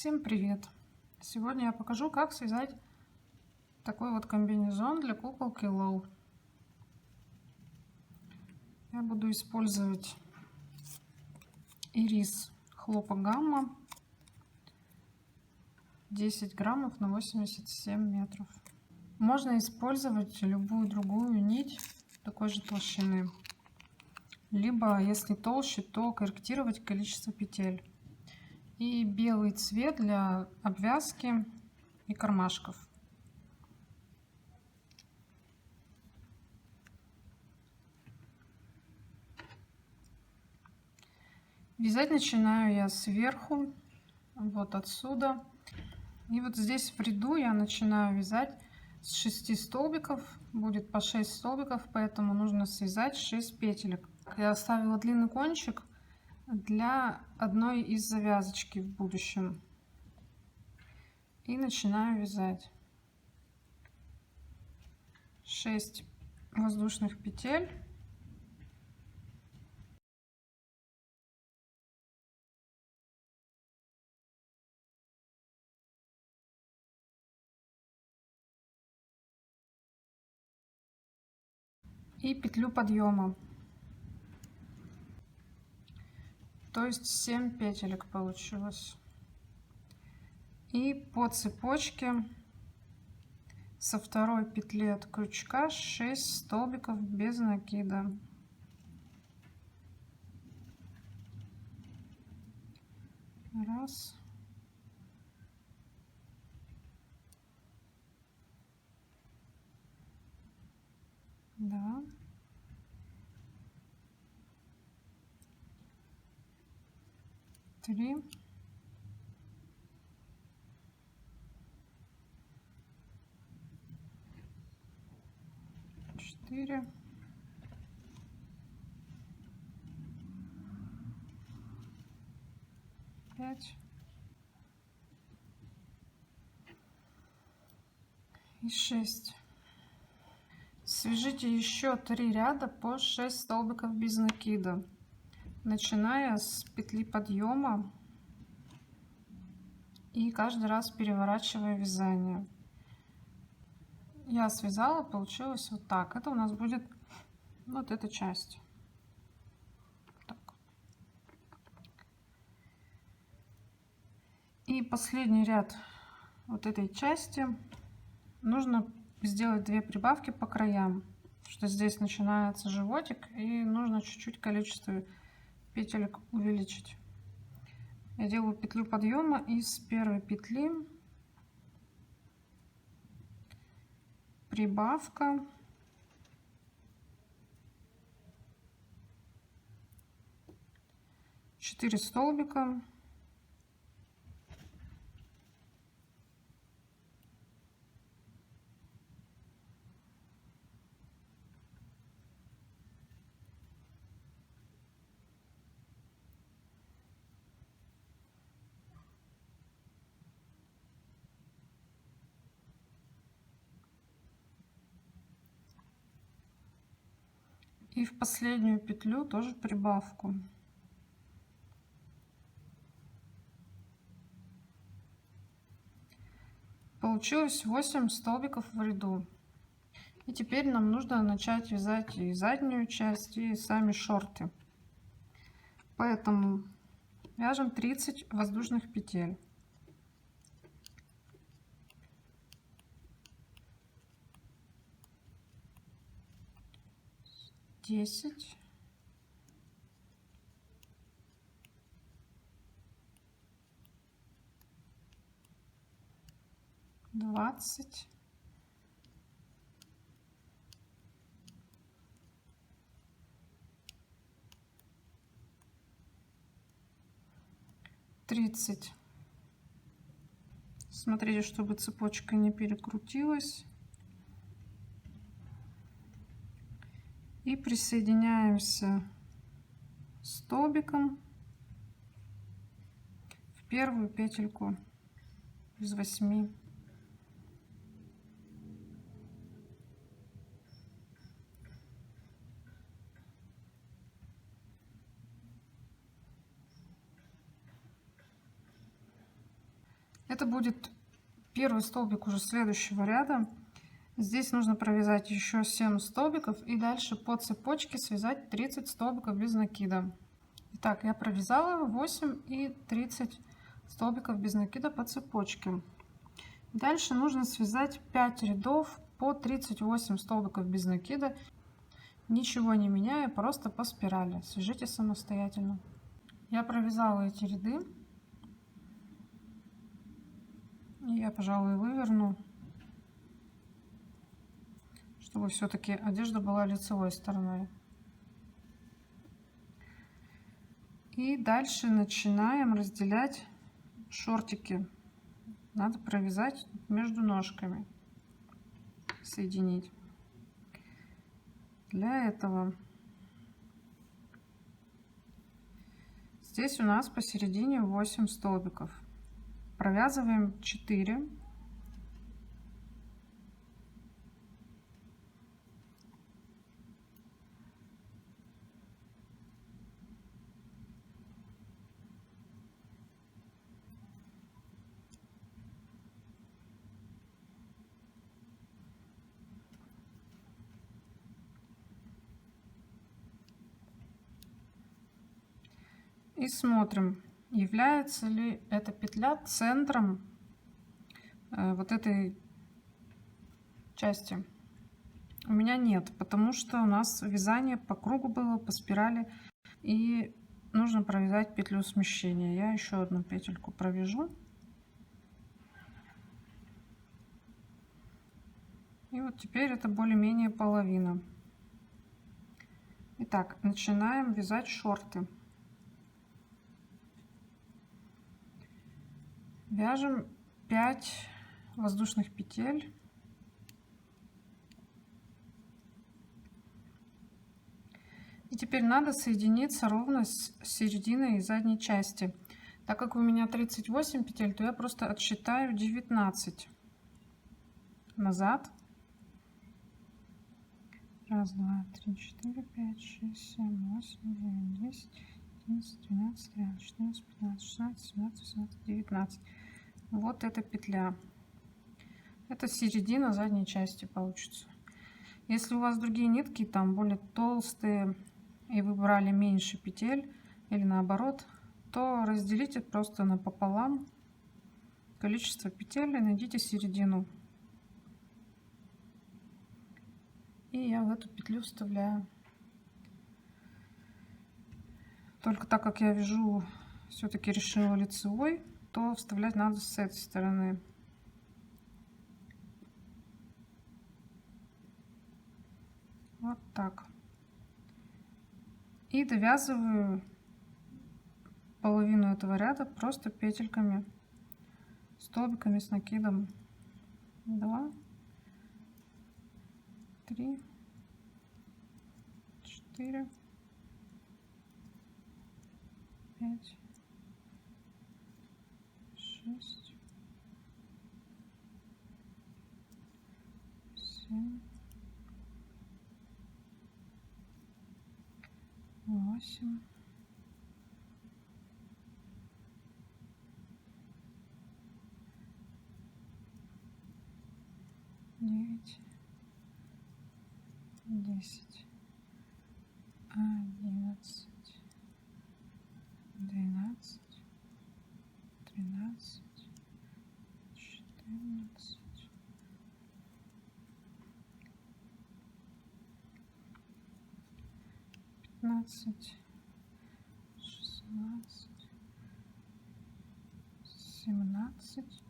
Всем привет! Сегодня я покажу, как связать такой вот комбинезон для куколки Лол. Я буду использовать ирис хлопок гамма 10 граммов на 87 метров. Можно использовать любую другую нить такой же толщины, либо если толще, то корректировать количество петель. И белый цвет для обвязки и кармашков. Вязать начинаю я сверху, вот отсюда. И вот здесь в ряду я начинаю вязать с 6 столбиков, будет по 6 столбиков, поэтому нужно связать 6 петелек. Я оставила длинный кончик для одной из завязочки в будущем. И начинаю вязать 6 воздушных петель. И петлю подъема, то есть 7 петелек получилось. И по цепочке со второй петли от крючка 6 столбиков без накида. Раз. Да. Три. 4. 5. И 6. Свяжите еще 3 ряда по 6 столбиков без накида, начиная с петли подъема и каждый раз переворачивая вязание. Я связала, получилось вот так. Это у нас будет вот эта часть. Так. И последний ряд вот этой части нужно сделать 2 прибавки по краям, что здесь начинается животик и нужно чуть-чуть количество петелек увеличить. Я делаю петлю подъема из первой петли, прибавка, четыре столбика, и в последнюю петлю тоже прибавку. Получилось 8 столбиков в ряду. И теперь нам нужно начать вязать и заднюю часть, и сами шорты. Поэтому вяжем 30 воздушных петель. 10. 20. 30. Смотрите, чтобы цепочка не перекрутилась. И присоединяемся столбиком в первую петельку из 8. Это будет первый столбик уже следующего ряда. Здесь нужно провязать еще 7 столбиков и дальше по цепочке связать 30 столбиков без накида. Итак, я провязала 8 и 30 столбиков без накида по цепочке. Дальше нужно связать 5 рядов по 38 столбиков без накида, ничего не меняя, просто по спирали. Свяжите самостоятельно. Я провязала эти ряды. И я, пожалуй, выверну, чтобы все-таки одежда была лицевой стороной. И дальше начинаем разделять шортики. Надо провязать между ножками, соединить. Для этого здесь у нас посередине 8 столбиков. Провязываем 4. И смотрим, является ли эта петля центром вот этой части. У меня нет, потому что у нас вязание по кругу было, по спирали, и нужно провязать петлю смещения. Я еще одну петельку провяжу. И вот теперь это более-менее половина. Итак, начинаем вязать шорты. Вяжем 5 воздушных петель. И теперь надо соединиться ровно с серединой задней части. Так как у меня 38 петель, то я просто отсчитаю 19 назад. 1, 2, 3, 4, 5, 6, 7, 8, 9, 10, 11, 12, 13, 14, 15, 16, 17, 18, 19. Вот эта петля. Это середина задней части получится. Если у вас другие нитки, там более толстые, и вы брали меньше петель, или наоборот, то разделите просто напополам количество петель и найдите середину. И я в эту петлю вставляю. Только так как я вяжу, все-таки решила лицевой, то вставлять надо с этой стороны. Вот так. И довязываю половину этого ряда просто петельками, столбиками с накидом. 2, 3, 4, 5, 6, 7, 8, 9, 10, 11, 12, 13, 14, 15, 16, 17,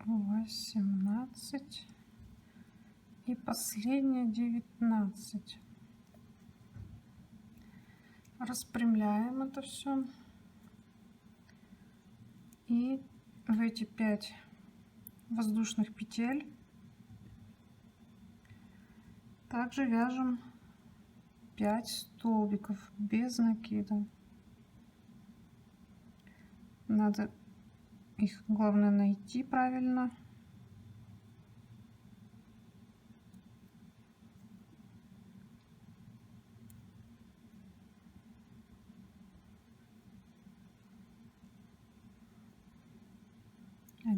18 и последняя 19. Распрямляем это все. И в эти 5 воздушных петель также вяжем 5 столбиков без накида. Надо их, главное, найти правильно.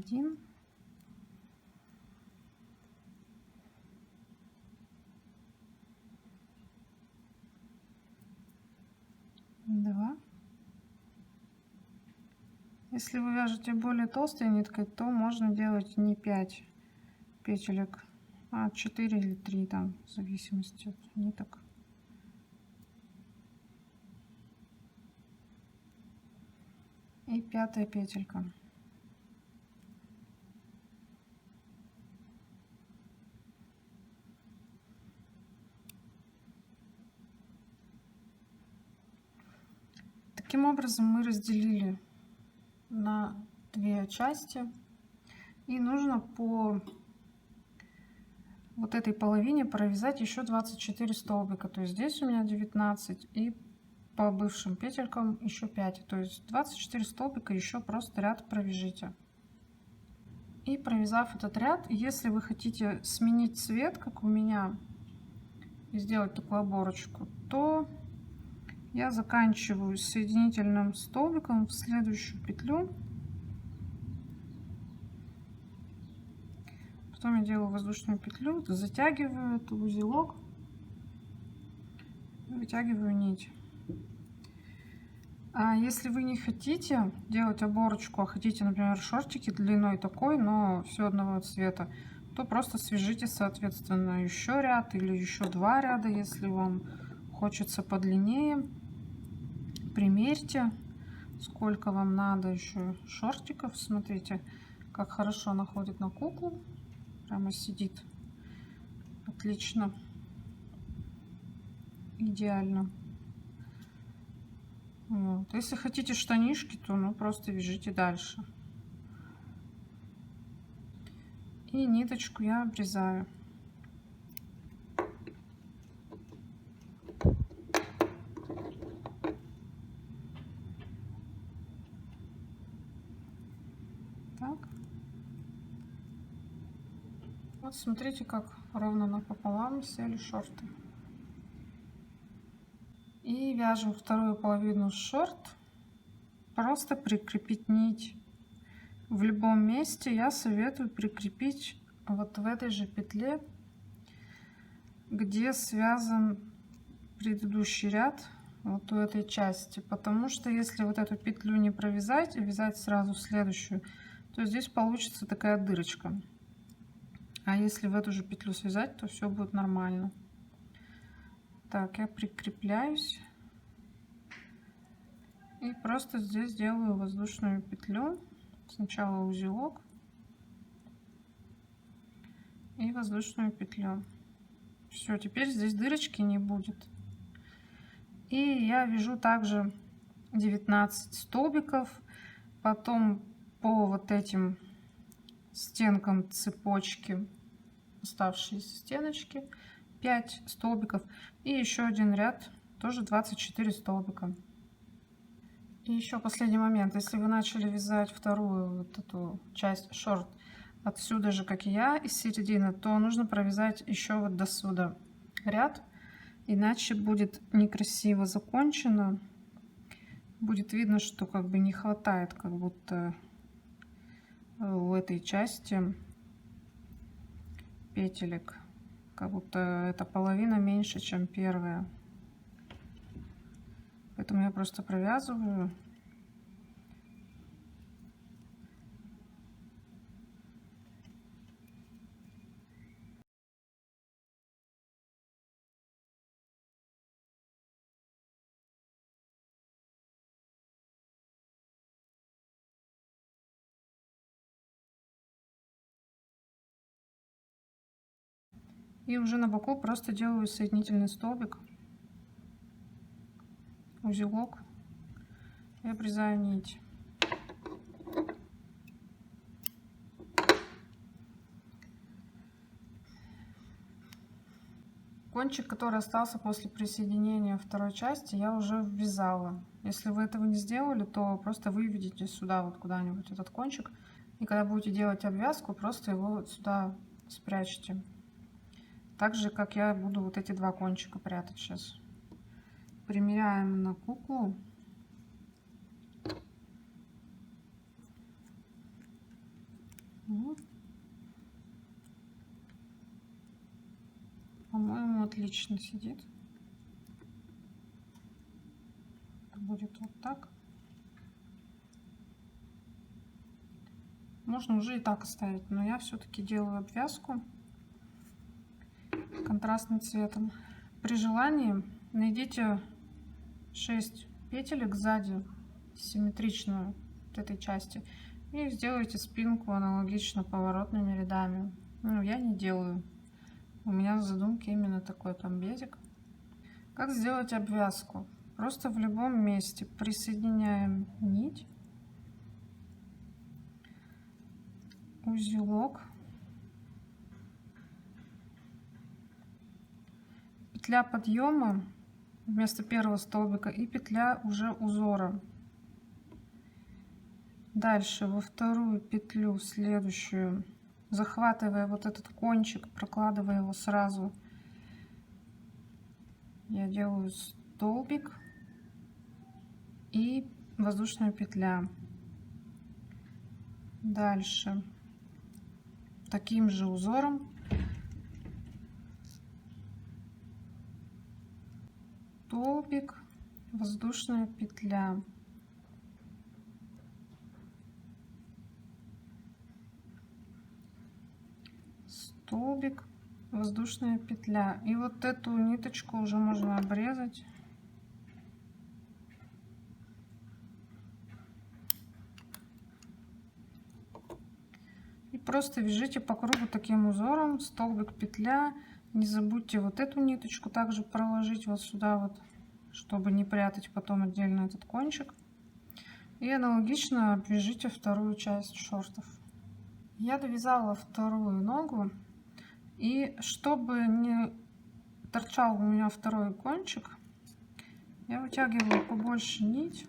1, два. Если вы вяжете более толстой ниткой, то можно делать не 5 петелек, а 4 или 3, там, в зависимости от ниток. И 5-я петелька. Таким образом мы разделили на 2 части, и нужно по вот этой половине провязать еще 24 столбика. То есть здесь у меня 19, и по бывшим петелькам еще 5, то есть 24 столбика еще просто ряд провяжите. И провязав этот ряд, если вы хотите сменить цвет, как у меня, и сделать такую оборочку, то я заканчиваю соединительным столбиком в следующую петлю. Потом я делаю воздушную петлю, затягиваю этот узелок, вытягиваю нить. А если вы не хотите делать оборочку, а хотите, например, шортики длиной такой, но все одного цвета, то просто свяжите, соответственно, еще ряд или еще 2 ряда, если вам хочется подлиннее. Примерьте, сколько вам надо еще шортиков. Смотрите, как хорошо находит на куклу. Прямо сидит отлично, идеально. Вот. Если хотите штанишки, то ну просто вяжите дальше. И ниточку я обрезаю. Так. Вот смотрите, как ровно напополам сели шорты. И вяжем вторую половину шорт. Просто прикрепить нить. В любом месте я советую прикрепить вот в этой же петле, где связан предыдущий ряд, вот у этой части. Потому что если вот эту петлю не провязать, а вязать сразу следующую, то здесь получится такая дырочка. А если в эту же петлю связать, то все будет нормально. Так, я прикрепляюсь. И просто здесь делаю воздушную петлю. Сначала узелок и воздушную петлю. Все, теперь здесь дырочки не будет. И я вяжу также 19 столбиков. Потом по вот этим стенкам цепочки, оставшиеся стеночки, 5 столбиков. И еще один ряд, тоже 24 столбика. И еще последний момент. Если вы начали вязать вторую вот эту часть шорт отсюда же, как и я, из середины, то нужно провязать еще вот до сюда ряд, иначе будет некрасиво закончено. Будет видно, что как бы не хватает, как будто у этой части петелек, как будто эта половина меньше, чем первая. Поэтому я просто провязываю. И уже на боку просто делаю соединительный столбик, узелок и обрезаю нить. Кончик, который остался после присоединения второй части, я уже ввязала. Если вы этого не сделали, то просто выведите сюда вот куда-нибудь этот кончик. И когда будете делать обвязку, просто его вот сюда спрячьте. Так же, как я буду вот эти 2 кончика прятать сейчас. Примеряем на куклу. По-моему, отлично сидит. Будет вот так. Можно уже и так оставить, но я все-таки делаю обвязку контрастным цветом. При желании найдите 6 петелек сзади, симметричную вот этой части, и сделайте спинку аналогично поворотными рядами. Ну, я не делаю. У меня в задумке именно такой комбезик. Как сделать обвязку? Просто в любом месте присоединяем нить, узелок, петля подъема вместо первого столбика и петля уже узора. Дальше во вторую петлю следующую, захватывая вот этот кончик, прокладывая его сразу, я делаю столбик и воздушная петля. Дальше таким же узором столбик, воздушная петля. Столбик, воздушная петля. И вот эту ниточку уже можно обрезать. И просто вяжите по кругу таким узором, столбик, петля. Не забудьте вот эту ниточку также проложить вот сюда вот, чтобы не прятать потом отдельно этот кончик. И аналогично обвяжите вторую часть шортов. Я довязала вторую ногу, и чтобы не торчал у меня второй кончик, я вытягиваю побольше нить.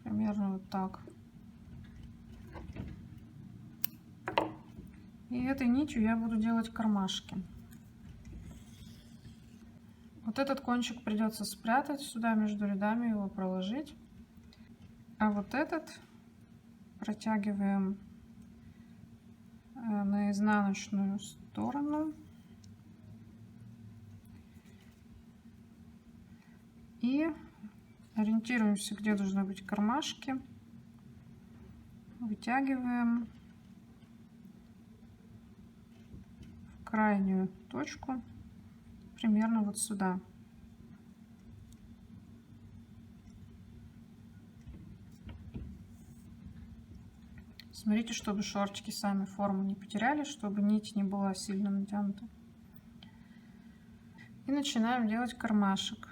Примерно вот так. И этой нитью я буду делать кармашки. Вот этот кончик придется спрятать сюда, между рядами его проложить. А вот этот протягиваем на изнаночную сторону. И ориентируемся, где должны быть кармашки. Вытягиваем в крайнюю точку, примерно вот сюда. Смотрите, чтобы шортики сами форму не потеряли, чтобы нить не была сильно натянута. И начинаем делать кармашек.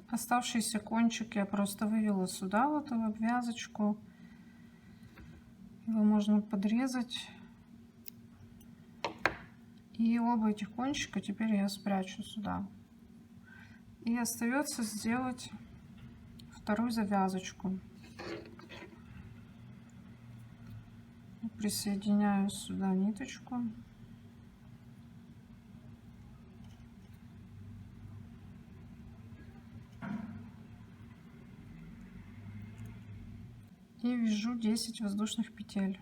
Оставшийся кончик я просто вывела сюда, вот в обвязочку. Его можно подрезать. И оба этих кончика теперь я спрячу сюда. И остается сделать вторую завязочку. Присоединяю сюда ниточку. И вяжу 10 воздушных петель.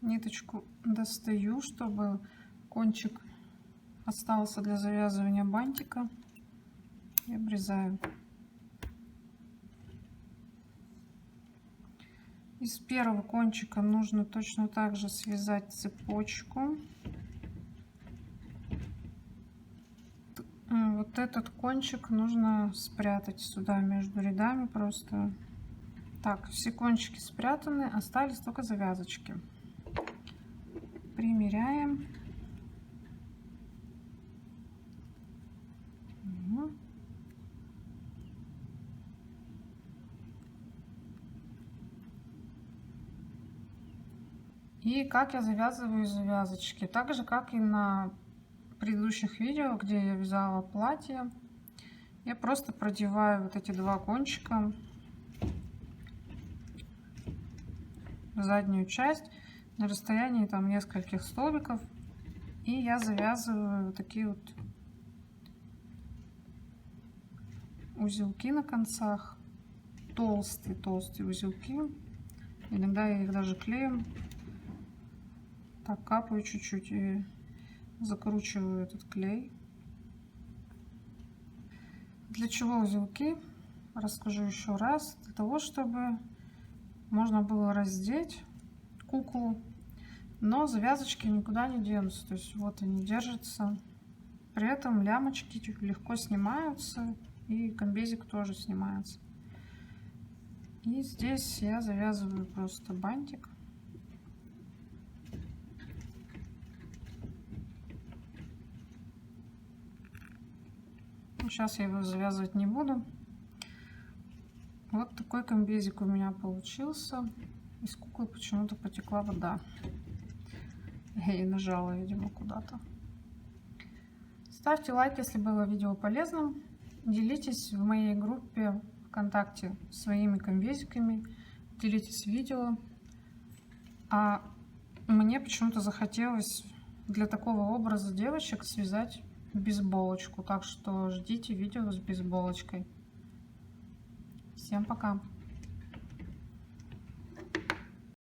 Ниточку достаю, чтобы кончик остался для завязывания бантика, и обрезаю. Из первого кончика нужно точно так же связать цепочку. Вот этот кончик нужно спрятать сюда между рядами просто. Так, все кончики спрятаны, остались только завязочки. Примеряем. И как я завязываю завязочки, так же как и на предыдущих видео, где я вязала платье, я просто продеваю вот эти два кончика в заднюю часть на расстоянии там нескольких столбиков, и я завязываю вот такие вот узелки на концах, толстые узелки, иногда я их даже клеем, так капаю чуть-чуть и закручиваю этот клей. Для чего узелки? Расскажу еще раз. Для того, чтобы можно было раздеть куклу, но завязочки никуда не денутся. То есть вот они держатся. При этом лямочки легко снимаются, и комбезик тоже снимается. И здесь я завязываю просто бантик. Сейчас я его завязывать не буду. Вот такой комбезик у меня получился. Из куклы почему-то потекла вода. Я ей нажала, видимо, куда-то. Ставьте лайк, если было видео полезным. Делитесь в моей группе ВКонтакте своими комбезиками. Делитесь видео. А мне почему-то захотелось для такого образа девочек связать бейсболочку. Так что ждите видео с бейсболочкой. Всем пока!